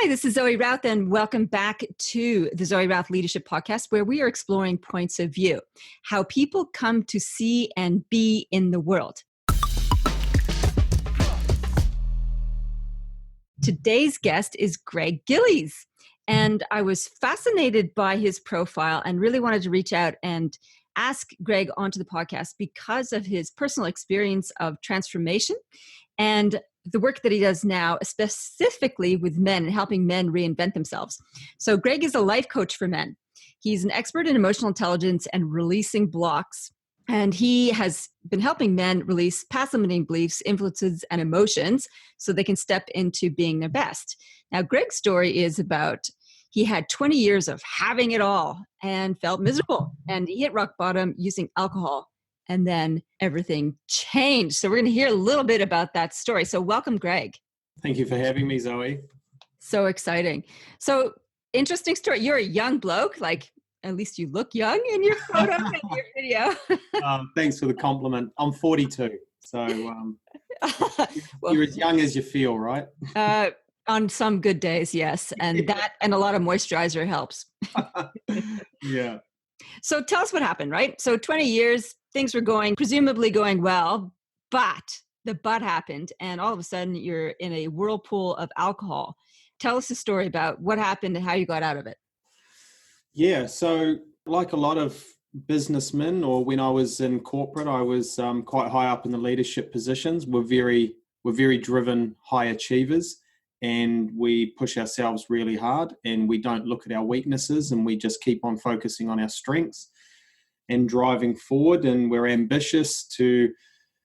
Hi, this is Zoe Routh, and welcome back to the Zoe Routh Leadership Podcast, where we are exploring points of view, how people come to see and be in the world. Today's guest is Greg Gillies, and I was fascinated by his profile and really wanted to reach out and ask Greg onto the podcast because of his personal experience of transformation and the work that he does now, specifically with men and helping men reinvent themselves. So Greg is a life coach for men. He's an expert in emotional intelligence and releasing blocks. And he has been helping men release past limiting beliefs, influences, and emotions so they can step into being their best. Now, Greg's story is about he had 20 years of having it all and felt miserable. And he hit rock bottom using alcohol. And then everything changed. So we're going to hear a little bit about that story. So welcome, Greg. Thank you for having me, Zoe. So exciting. So interesting story. You're a young bloke, like at least you look young in your photo and your video. Thanks for the compliment. I'm 42. So well, you're as young as you feel, right? On some good days, yes. And that and a lot of moisturizer helps. Yeah. So tell us what happened, right? So 20 years, things were presumably going well, but the but happened. And all of a sudden you're in a whirlpool of alcohol. Tell us the story about what happened and how you got out of it. Yeah. So like a lot of businessmen, or when I was in corporate, I was quite high up in the leadership positions. We're very driven high achievers, and we push ourselves really hard, and we don't look at our weaknesses, and we just keep on focusing on our strengths and driving forward. And we're ambitious to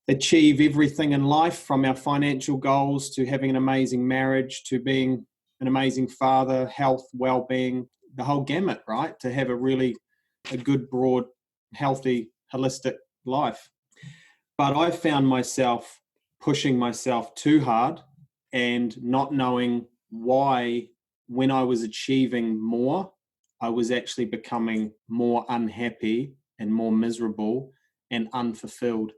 achieve everything in life, from our financial goals to having an amazing marriage to being an amazing father, health, well-being, the whole gamut, right? To have a good, broad, healthy, holistic life. But I found myself pushing myself too hard and not knowing why, when I was achieving more, I was actually becoming more unhappy and more miserable and unfulfilled.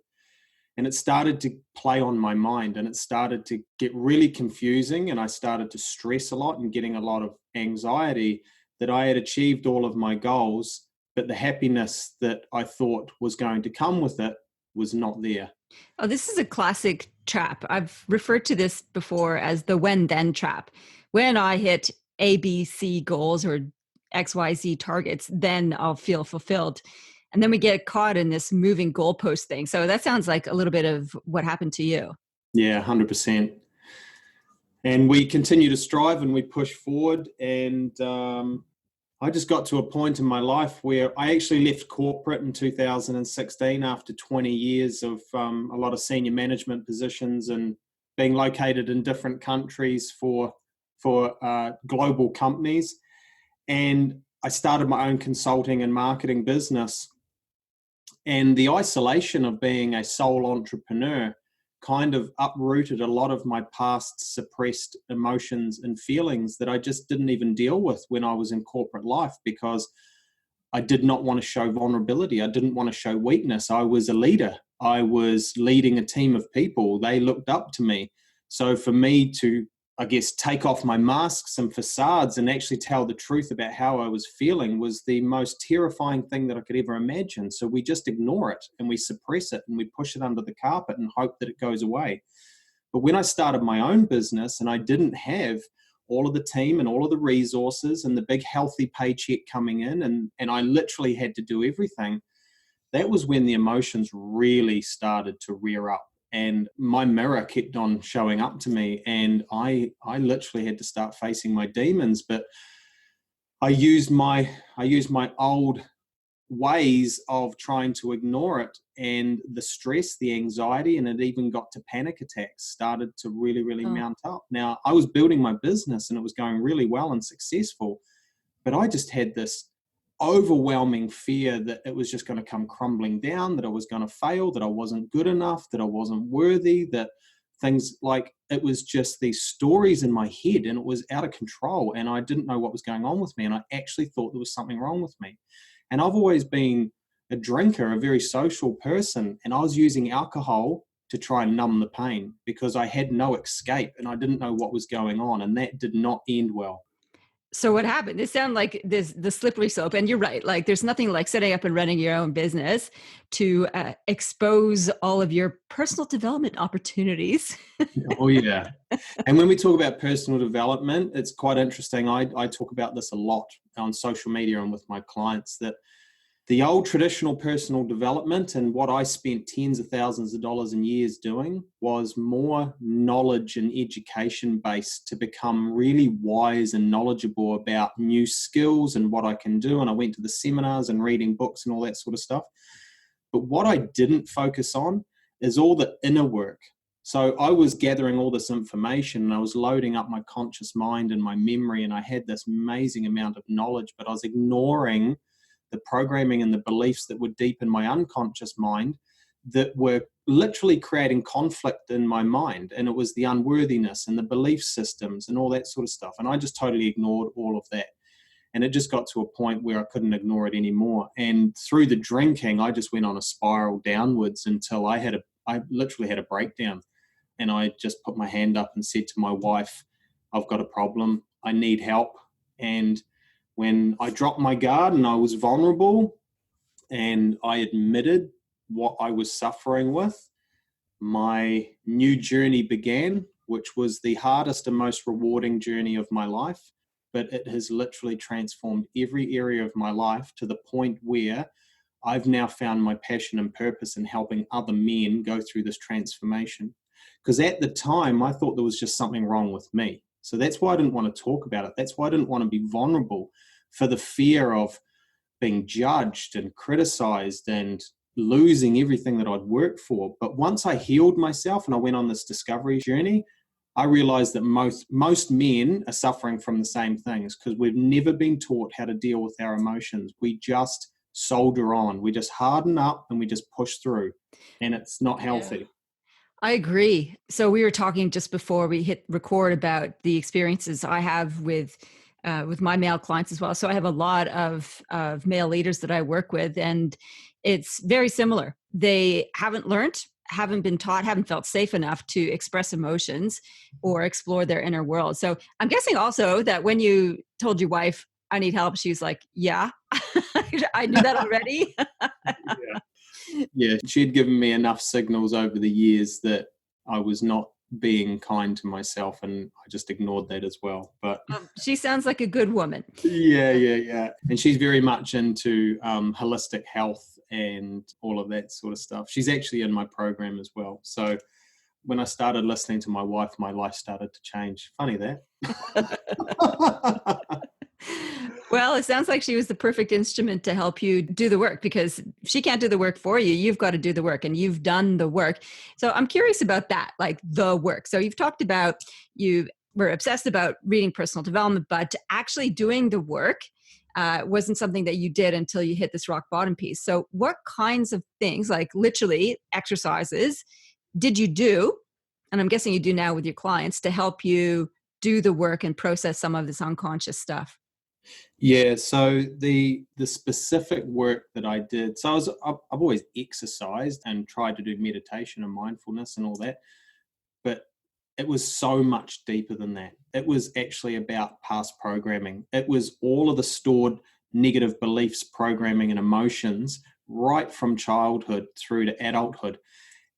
And it started to play on my mind, and it started to get really confusing, and I started to stress a lot and getting a lot of anxiety that I had achieved all of my goals, but the happiness that I thought was going to come with it was not there. Oh, this is a classic trap. I've referred to this before as the when-then trap. When I hit A, B, C goals or X, Y, Z targets, then I'll feel fulfilled. And then we get caught in this moving goalpost thing. So that sounds like a little bit of what happened to you. Yeah, 100%. And we continue to strive and we push forward. And I just got to a point in my life where I actually left corporate in 2016 after 20 years of a lot of senior management positions and being located in different countries for global companies. And I started my own consulting and marketing business. And the isolation of being a sole entrepreneur kind of uprooted a lot of my past suppressed emotions and feelings that I just didn't even deal with when I was in corporate life, because I did not want to show vulnerability. I didn't want to show weakness. I was a leader. I was leading a team of people. They looked up to me. So for me to, I guess, take off my masks and facades and actually tell the truth about how I was feeling was the most terrifying thing that I could ever imagine. So we just ignore it and we suppress it and we push it under the carpet and hope that it goes away. But when I started my own business and I didn't have all of the team and all of the resources and the big healthy paycheck coming in, and I literally had to do everything, that was when the emotions really started to rear up. And my mirror kept on showing up to me, and I literally had to start facing my demons. But I used my old ways of trying to ignore it, and the stress, the anxiety, and it even got to panic attacks started to really mount up. Now, I was building my business and it was going really well and successful, but I just had this overwhelming fear that it was just going to come crumbling down, that I was going to fail, that I wasn't good enough, that I wasn't worthy, that things like, it was just these stories in my head and it was out of control and I didn't know what was going on with me, and I actually thought there was something wrong with me. And I've always been a drinker, a very social person, and I was using alcohol to try and numb the pain because I had no escape and I didn't know what was going on, and that did not end well. So what happened? It sounded like this the slippery slope, and you're right. Like there's nothing like setting up and running your own business to expose all of your personal development opportunities. Oh yeah. And when we talk about personal development, it's quite interesting. I talk about this a lot on social media and with my clients, that the old traditional personal development and what I spent tens of thousands of dollars and years doing was more knowledge and education based to become really wise and knowledgeable about new skills and what I can do. And I went to the seminars and reading books and all that sort of stuff. But what I didn't focus on is all the inner work. So I was gathering all this information and I was loading up my conscious mind and my memory, and I had this amazing amount of knowledge, but I was ignoring the programming and the beliefs that were deep in my unconscious mind that were literally creating conflict in my mind. And it was the unworthiness and the belief systems and all that sort of stuff. And I just totally ignored all of that. And it just got to a point where I couldn't ignore it anymore. And through the drinking, I just went on a spiral downwards until I literally had a breakdown. And I just put my hand up and said to my wife, I've got a problem. I need help. And when I dropped my guard and I was vulnerable and I admitted what I was suffering with, my new journey began, which was the hardest and most rewarding journey of my life. But it has literally transformed every area of my life to the point where I've now found my passion and purpose in helping other men go through this transformation. Because at the time, I thought there was just something wrong with me. So that's why I didn't want to talk about it. That's why I didn't want to be vulnerable, for the fear of being judged and criticized and losing everything that I'd worked for. But once I healed myself and I went on this discovery journey, I realized that most men are suffering from the same things because we've never been taught how to deal with our emotions. We just soldier on. We just harden up and we just push through, and it's not healthy. Yeah. I agree. So we were talking just before we hit record about the experiences I have with my male clients as well. So I have a lot of male leaders that I work with, and it's very similar. They haven't learned, haven't been taught, haven't felt safe enough to express emotions or explore their inner world. So I'm guessing also that when you told your wife, I need help, she was like, yeah, I knew that already. Yeah, she'd given me enough signals over the years that I was not being kind to myself, and I just ignored that as well. But she sounds like a good woman. Yeah. And she's very much into holistic health and all of that sort of stuff. She's actually in my program as well. So when I started listening to my wife, my life started to change. Funny that. Well, it sounds like she was the perfect instrument to help you do the work, because if she can't do the work for you, you've got to do the work, and you've done the work. So I'm curious about that, like the work. So you've talked about, you were obsessed about reading personal development, but actually doing the work wasn't something that you did until you hit this rock bottom piece. So what kinds of things, like literally exercises, did you do? And I'm guessing you do now with your clients, to help you do the work and process some of this unconscious stuff. Yeah, so the specific work that I did, so I've always exercised and tried to do meditation and mindfulness and all that, but it was so much deeper than that. It was actually about past programming. It was all of the stored negative beliefs, programming, and emotions right from childhood through to adulthood.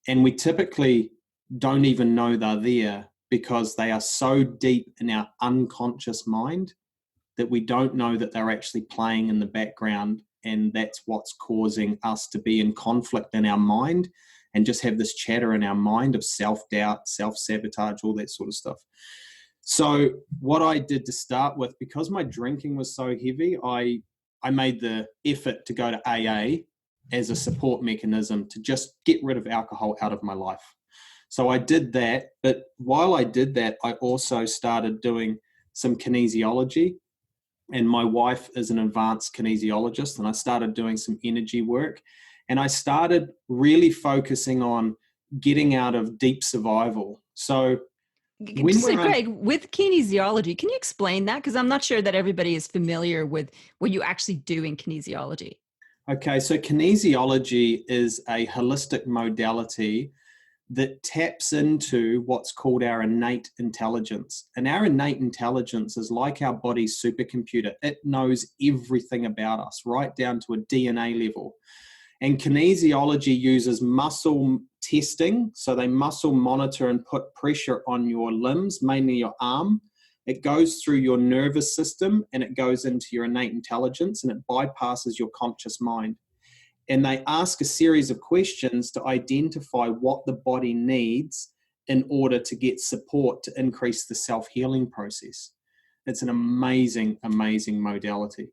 And we typically don't even know they're there because they are so deep in our unconscious mind that we don't know that they're actually playing in the background, and that's what's causing us to be in conflict in our mind and just have this chatter in our mind of self-doubt, self-sabotage, all that sort of stuff. So what I did to start with, because my drinking was so heavy, I made the effort to go to AA as a support mechanism to just get rid of alcohol out of my life. So I did that, but while I did that, I also started doing some kinesiology. And my wife is an advanced kinesiologist, and I started doing some energy work, and I started really focusing on getting out of deep survival. So Greg, with kinesiology, can you explain that? Because I'm not sure that everybody is familiar with what you actually do in kinesiology. Okay, so kinesiology is a holistic modality that taps into what's called our innate intelligence. And our innate intelligence is like our body's supercomputer. It knows everything about us, right down to a DNA level. And kinesiology uses muscle testing. So they muscle monitor and put pressure on your limbs, mainly your arm. It goes through your nervous system and it goes into your innate intelligence, and it bypasses your conscious mind. And they ask a series of questions to identify what the body needs in order to get support to increase the self-healing process. It's an amazing, amazing modality.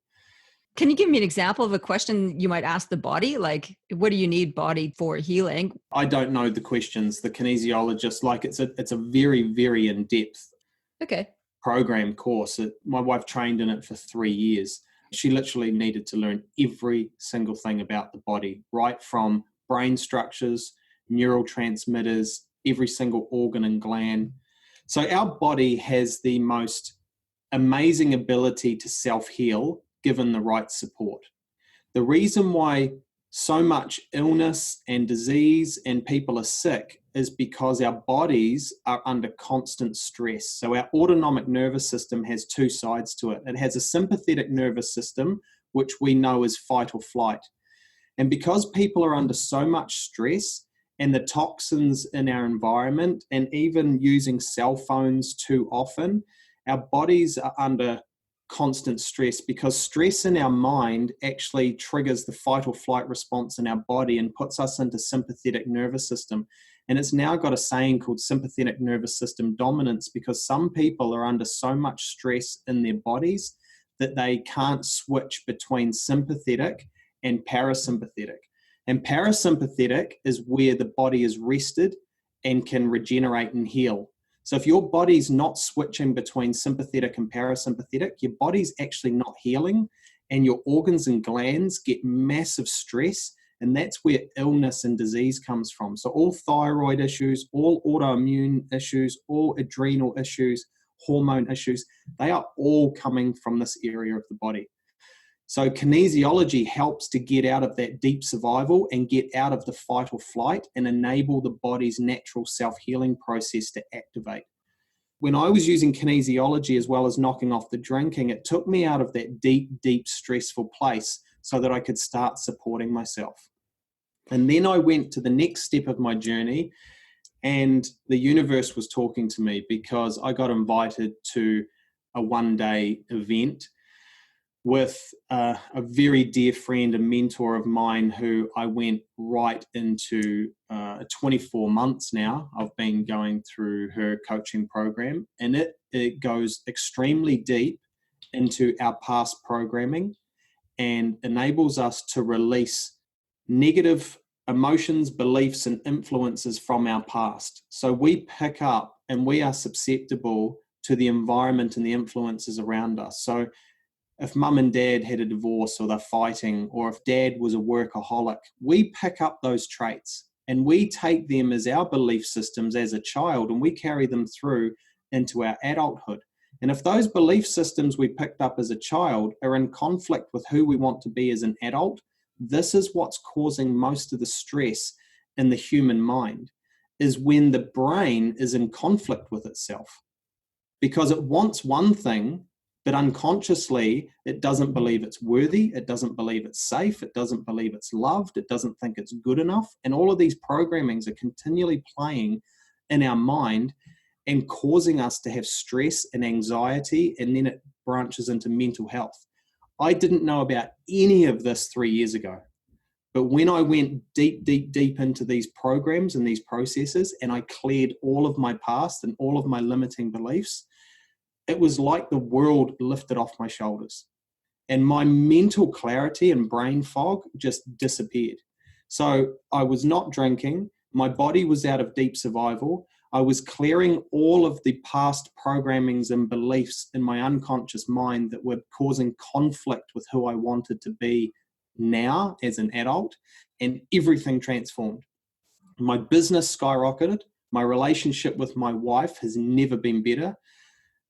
Can you give me an example of a question you might ask the body? Like, what do you need body for healing? I don't know the questions. The kinesiologist, like it's a very, very in-depth program course. My wife trained in it for 3 years. She literally needed to learn every single thing about the body, right from brain structures, neurotransmitters, every single organ and gland. So our body has the most amazing ability to self-heal given the right support. The reason why so much illness and disease and people are sick is because our bodies are under constant stress. So our autonomic nervous system has two sides to it. It has a sympathetic nervous system, which we know is fight or flight. And because people are under so much stress and the toxins in our environment and even using cell phones too often, our bodies are under constant stress, because stress in our mind actually triggers the fight or flight response in our body and puts us into sympathetic nervous system. And it's now got a saying called sympathetic nervous system dominance, because some people are under so much stress in their bodies that they can't switch between sympathetic and parasympathetic. And parasympathetic is where the body is rested and can regenerate and heal. So if your body's not switching between sympathetic and parasympathetic, your body's actually not healing, and your organs and glands get massive stress, and that's where illness and disease comes from. So all thyroid issues, all autoimmune issues, all adrenal issues, hormone issues, they are all coming from this area of the body. So kinesiology helps to get out of that deep survival and get out of the fight or flight and enable the body's natural self-healing process to activate. When I was using kinesiology as well as knocking off the drinking, it took me out of that deep, deep stressful place so that I could start supporting myself. And then I went to the next step of my journey, and the universe was talking to me because I got invited to a one-day event with a very dear friend and mentor of mine who I went right into 24 months now. I've been going through her coaching program, and it goes extremely deep into our past programming and enables us to release negative emotions, beliefs, and influences from our past. So we pick up and we are susceptible to the environment and the influences around us. So if mum and dad had a divorce or they're fighting, or if dad was a workaholic, we pick up those traits and we take them as our belief systems as a child, and we carry them through into our adulthood. And if those belief systems we picked up as a child are in conflict with who we want to be as an adult, this is what's causing most of the stress in the human mind, is when the brain is in conflict with itself. Because it wants one thing, but unconsciously, it doesn't believe it's worthy, it doesn't believe it's safe, it doesn't believe it's loved, it doesn't think it's good enough. And all of these programmings are continually playing in our mind and causing us to have stress and anxiety, and then it branches into mental health. I didn't know about any of this 3 years ago. But when I went deep, deep, deep into these programs and these processes, and I cleared all of my past and all of my limiting beliefs, it was like the world lifted off my shoulders. And my mental clarity and brain fog just disappeared. So I was not drinking. My body was out of deep survival. I was clearing all of the past programmings and beliefs in my unconscious mind that were causing conflict with who I wanted to be now as an adult, and everything transformed. My business skyrocketed. My relationship with my wife has never been better.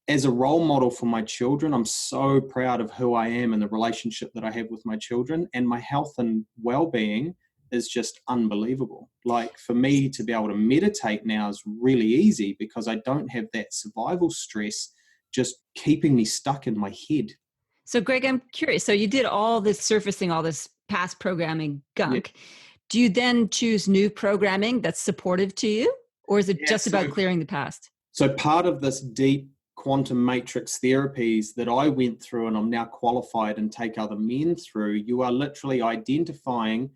As a role model for my children, I'm so proud of who I am and the relationship that I have with my children, and my health and well-being is just unbelievable. Like for me to be able to meditate now is really easy because I don't have that survival stress just keeping me stuck in my head. So, Greg, I'm curious. So, you did all this surfacing, all this past programming Yeah. gunk. Do you then choose new programming that's supportive to you? Or is it just about clearing the past? So, part of this deep quantum matrix therapies that I went through and I'm now qualified and take other men through, you are literally identifying,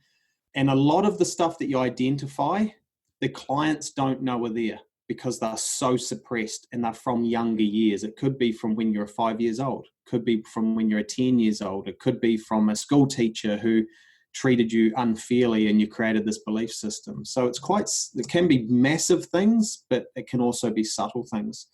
and a lot of the stuff that you identify, the clients don't know are there because they're so suppressed and they're from younger years. It could be from when you're 5 years old, could be from when you're 10 years old, it could be from a school teacher who treated you unfairly and you created this belief system. So it can be massive things, but it can also be subtle things.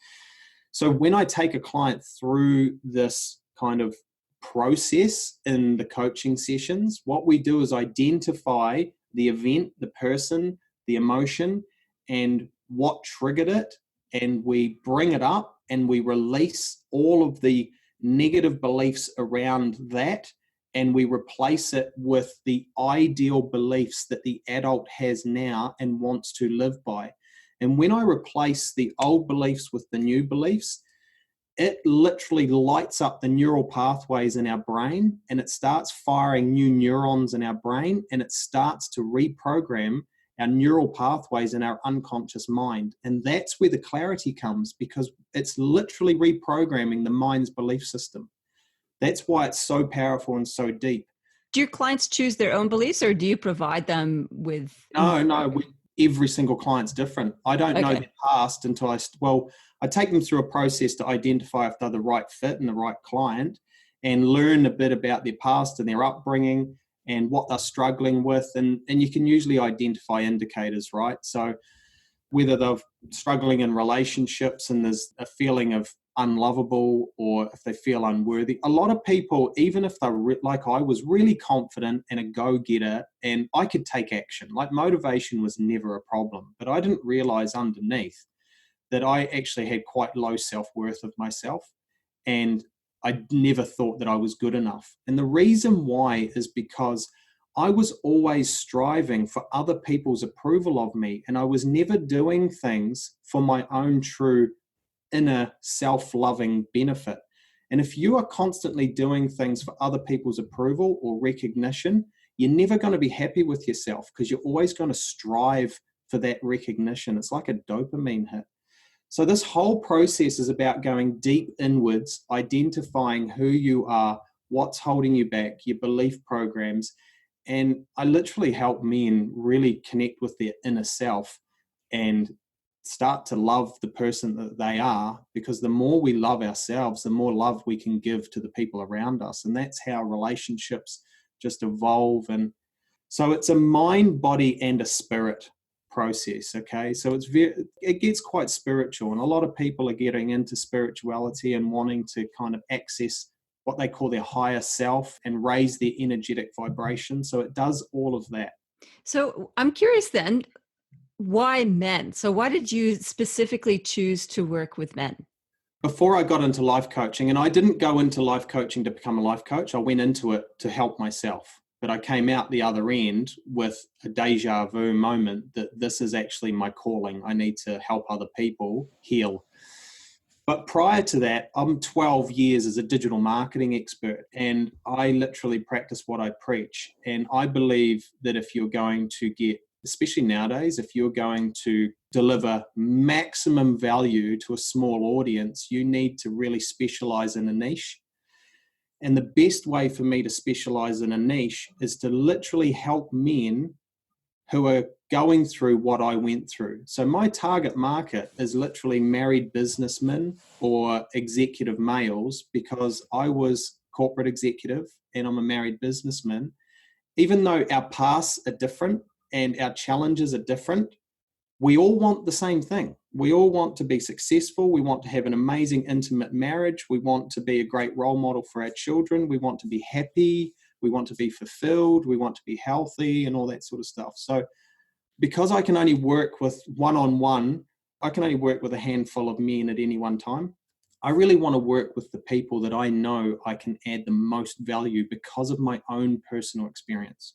So when I take a client through this kind of process in the coaching sessions, what we do is identify the event, the person, the emotion, and what triggered it, and we bring it up and we release all of the negative beliefs around that, and we replace it with the ideal beliefs that the adult has now and wants to live by. And when I replace the old beliefs with the new beliefs, it literally lights up the neural pathways in our brain, and it starts firing new neurons in our brain, and it starts to reprogram our neural pathways in our unconscious mind. And that's where the clarity comes, because it's literally reprogramming the mind's belief system. That's why it's so powerful and so deep. Do your clients choose their own beliefs, or do you provide them with? No, every single client's different. I don't know their past until I take them through a process to identify if they're the right fit and the right client, and learn a bit about their past and their upbringing and what they're struggling with. And you can usually identify indicators, right? So whether they're struggling in relationships and there's a feeling of unlovable, or if they feel unworthy. A lot of people, even if they're like I was really confident and a go-getter and I could take action, like motivation was never a problem, but I didn't realize underneath that I actually had quite low self-worth of myself, and I never thought that I was good enough. And the reason why is because I was always striving for other people's approval of me, and I was never doing things for my own true inner self-loving benefit. And if you are constantly doing things for other people's approval or recognition, you're never going to be happy with yourself, because you're always going to strive for that recognition. It's like a dopamine hit. So this whole process is about going deep inwards, identifying who you are, what's holding you back, your belief programs. And I literally help men really connect with their inner self and start to love the person that they are, because the more we love ourselves, the more love we can give to the people around us. And that's how relationships just evolve. And so it's a mind, body, and a spirit process. Okay. So it gets quite spiritual, and a lot of people are getting into spirituality and wanting to kind of access what they call their higher self and raise their energetic vibration. So it does all of that. So I'm curious then, why men? So why did you specifically choose to work with men? Before I got into life coaching, and I didn't go into life coaching to become a life coach, I went into it to help myself. But I came out the other end with a deja vu moment that this is actually my calling. I need to help other people heal. But prior to that, I'm 12 years as a digital marketing expert, and I literally practice what I preach. And I believe that if you're going to get, especially nowadays, if you're going to deliver maximum value to a small audience, you need to really specialize in a niche. And the best way for me to specialize in a niche is to literally help men who are going through what I went through. So my target market is literally married businessmen or executive males, because I was corporate executive and I'm a married businessman. Even though our paths are different and our challenges are different, we all want the same thing. We all want to be successful. We want to have an amazing, intimate marriage. We want to be a great role model for our children. We want to be happy. We want to be fulfilled. We want to be healthy and all that sort of stuff. So because I can only work with one-on-one, I can only work with a handful of men at any one time. I really want to work with the people that I know I can add the most value because of my own personal experience.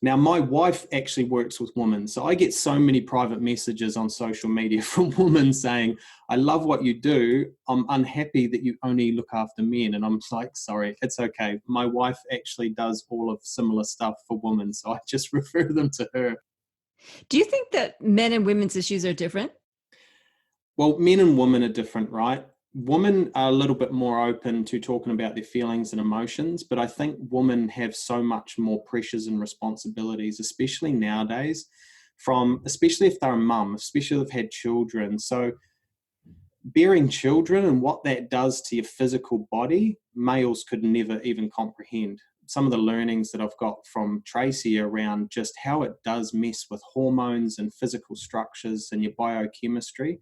Now, my wife actually works with women, so I get so many private messages on social media from women saying, I love what you do. I'm unhappy that you only look after men. And I'm like, sorry, it's okay. My wife actually does all of similar stuff for women, so I just refer them to her. Do you think that men and women's issues are different? Well, men and women are different, right? Women are a little bit more open to talking about their feelings and emotions, but I think women have so much more pressures and responsibilities, especially nowadays, especially if they're a mum, especially if they've had children. So bearing children and what that does to your physical body, males could never even comprehend. Some of the learnings that I've got from Tracy around just how it does mess with hormones and physical structures and your biochemistry.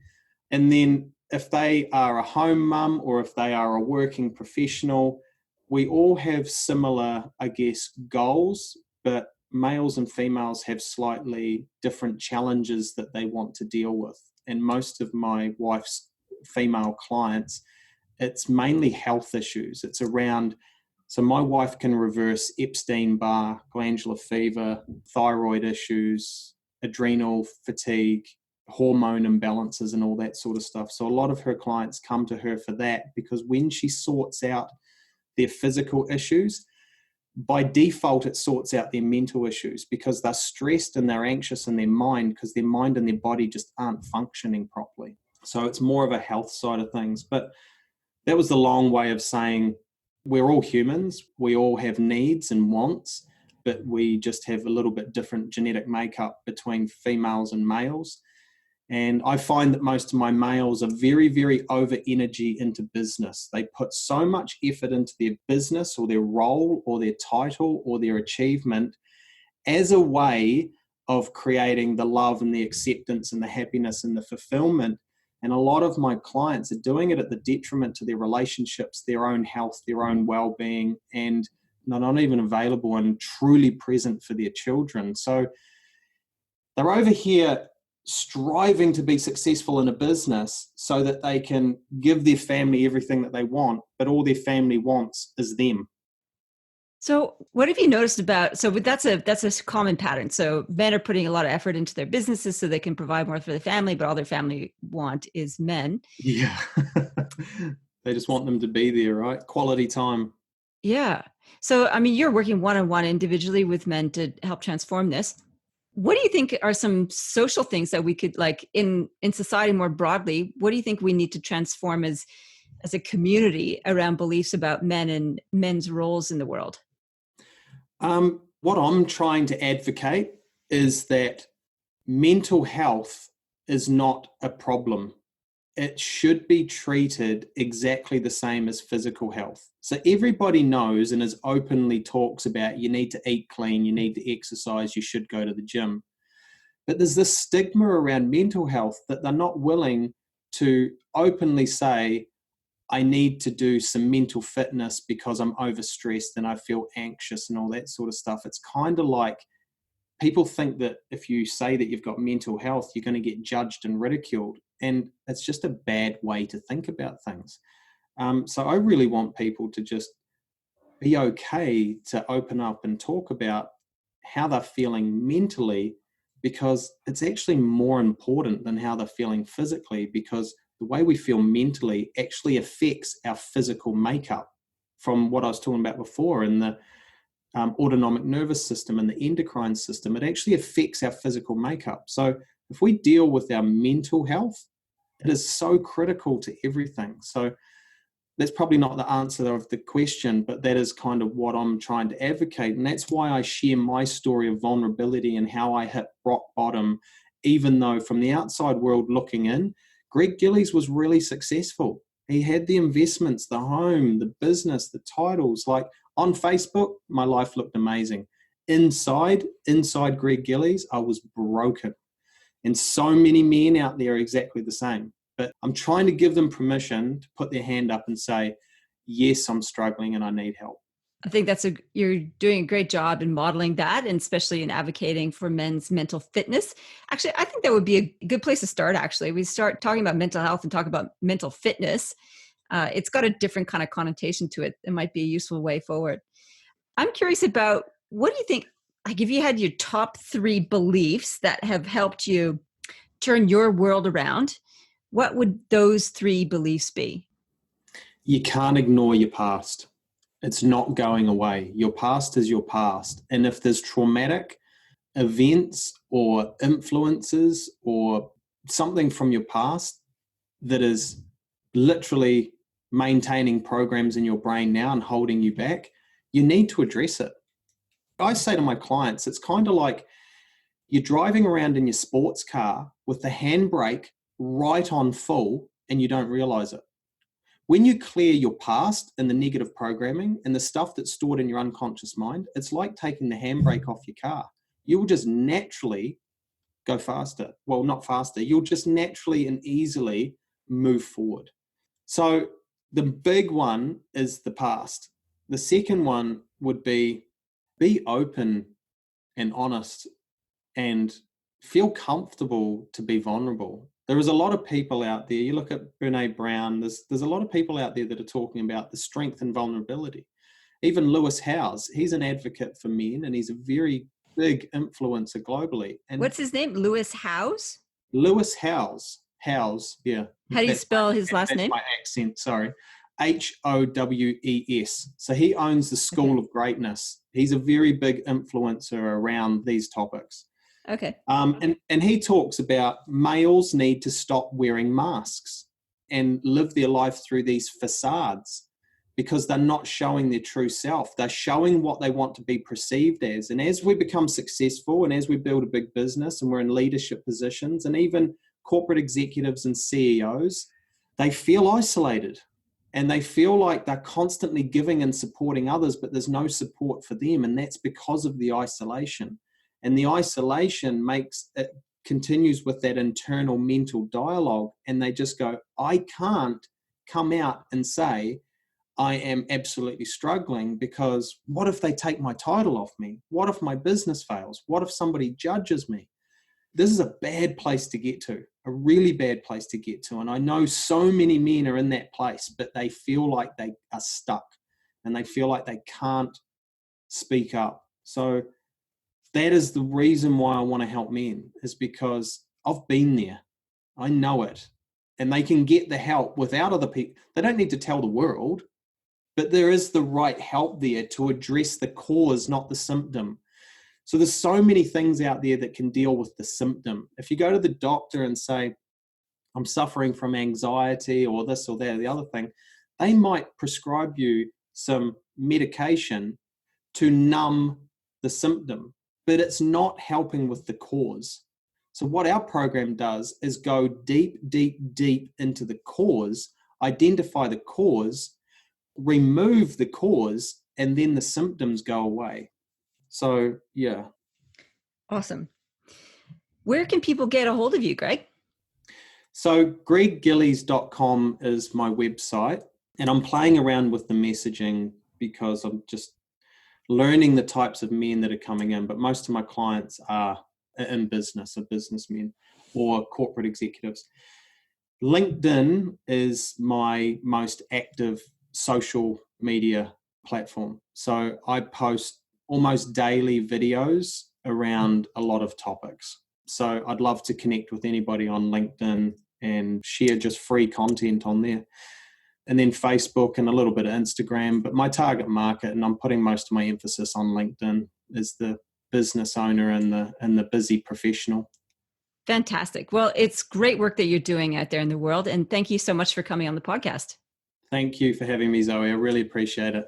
And then if they are a home mum or if they are a working professional, we all have similar, I guess, goals, but males and females have slightly different challenges that they want to deal with. And most of my wife's female clients, it's mainly health issues. It's around, so my wife can reverse Epstein-Barr, glandular fever, thyroid issues, adrenal fatigue, hormone imbalances and all that sort of stuff. So a lot of her clients come to her for that, because when she sorts out their physical issues, by default it sorts out their mental issues, because they're stressed and they're anxious in their mind because their mind and their body just aren't functioning properly. So it's more of a health side of things. But that was the long way of saying we're all humans, we all have needs and wants, but we just have a little bit different genetic makeup between females and males. And I find that most of my males are very, very over energy into business. They put so much effort into their business or their role or their title or their achievement as a way of creating the love and the acceptance and the happiness and the fulfillment. And a lot of my clients are doing it at the detriment to their relationships, their own health, their own well-being, and they're not even available and truly present for their children. So they're over here striving to be successful in a business so that they can give their family everything that they want, but all their family wants is them. So what have you noticed about, so that's a common pattern. So men are putting a lot of effort into their businesses so they can provide more for the family, but all their family want is men. Yeah. They just want them to be there, right? Quality time. Yeah. So, I mean, you're working one-on-one individually with men to help transform this. What do you think are some social things that we could, like, in society more broadly, what do you think we need to transform as a community around beliefs about men and men's roles in the world? What I'm trying to advocate is that mental health is not a problem. It should be treated exactly the same as physical health. So everybody knows and is openly talks about you need to eat clean, you need to exercise, you should go to the gym. But there's this stigma around mental health that they're not willing to openly say, I need to do some mental fitness because I'm overstressed and I feel anxious and all that sort of stuff. It's kind of like people think that if you say that you've got mental health, you're going to get judged and ridiculed. And it's just a bad way to think about things. So I really want people to just be okay to open up and talk about how they're feeling mentally, because it's actually more important than how they're feeling physically, because the way we feel mentally actually affects our physical makeup, from what I was talking about before in the autonomic nervous system and the endocrine system. It actually affects our physical makeup. So if we deal with our mental health, it is so critical to everything. So that's probably not the answer of the question, but that is kind of what I'm trying to advocate. And that's why I share my story of vulnerability and how I hit rock bottom, even though from the outside world looking in, Greg Gillies was really successful. He had the investments, the home, the business, the titles. Like on Facebook, my life looked amazing. Inside Greg Gillies, I was broken. And so many men out there are exactly the same. But I'm trying to give them permission to put their hand up and say, yes, I'm struggling and I need help. I think you're doing a great job in modeling that, and especially in advocating for men's mental fitness. Actually, I think that would be a good place to start. Actually, we start talking about mental health and talk about mental fitness. It's got a different kind of connotation to it. It might be a useful way forward. I'm curious about, what do you think like if you had your top 3 beliefs that have helped you turn your world around, what would those 3 beliefs be? You can't ignore your past. It's not going away. Your past is your past. And if there's traumatic events or influences or something from your past that is literally maintaining programs in your brain now and holding you back, you need to address it. I say to my clients, it's kind of like you're driving around in your sports car with the handbrake right on full and you don't realize it. When you clear your past and the negative programming and the stuff that's stored in your unconscious mind, it's like taking the handbrake off your car. You will just naturally go faster. Well, not faster. You'll just naturally and easily move forward. So the big one is the past. The second one would be open and honest and feel comfortable to be vulnerable. There is a lot of people out there, you look at Brene Brown, there's a lot of people out there that are talking about the strength and vulnerability. Even Lewis Howes, he's an advocate for men and he's a very big influencer globally. And what's his name? Lewis Howes? Lewis Howes. Howes, yeah. How do you spell his last name? That's my accent, sorry. Howes. So he owns the School of Greatness. He's a very big influencer around these topics. Okay. And he talks about males need to stop wearing masks and live their life through these facades because they're not showing their true self. They're showing what they want to be perceived as. And as we become successful and as we build a big business and we're in leadership positions and even corporate executives and CEOs, they feel isolated and they feel like they're constantly giving and supporting others, but there's no support for them. And that's because of the isolation. And the isolation continues with that internal mental dialogue. And they just go, I can't come out and say, I am absolutely struggling because what if they take my title off me? What if my business fails? What if somebody judges me? This is a bad place to get to, a really bad place to get to. And I know so many men are in that place, but they feel like they are stuck and they feel like they can't speak up. So that is the reason why I want to help men, is because I've been there. I know it. And they can get the help without other people. They don't need to tell the world, but there is the right help there to address the cause, not the symptom. So there's so many things out there that can deal with the symptom. If you go to the doctor and say, I'm suffering from anxiety or this or that or the other thing, they might prescribe you some medication to numb the symptom, but it's not helping with the cause. So what our program does is go deep, deep, deep into the cause, identify the cause, remove the cause, and then the symptoms go away. So, yeah. Awesome. Where can people get a hold of you, Greg? So greggillies.com is my website, and I'm playing around with the messaging because I'm just learning the types of men that are coming in, but most of my clients are in business, or businessmen or corporate executives. LinkedIn is my most active social media platform. So I post almost daily videos around a lot of topics. So I'd love to connect with anybody on LinkedIn and share just free content on there. And then Facebook and a little bit of Instagram. But my target market, and I'm putting most of my emphasis on LinkedIn, is the business owner and the busy professional. Fantastic. Well, it's great work that you're doing out there in the world. And thank you so much for coming on the podcast. Thank you for having me, Zoe. I really appreciate it.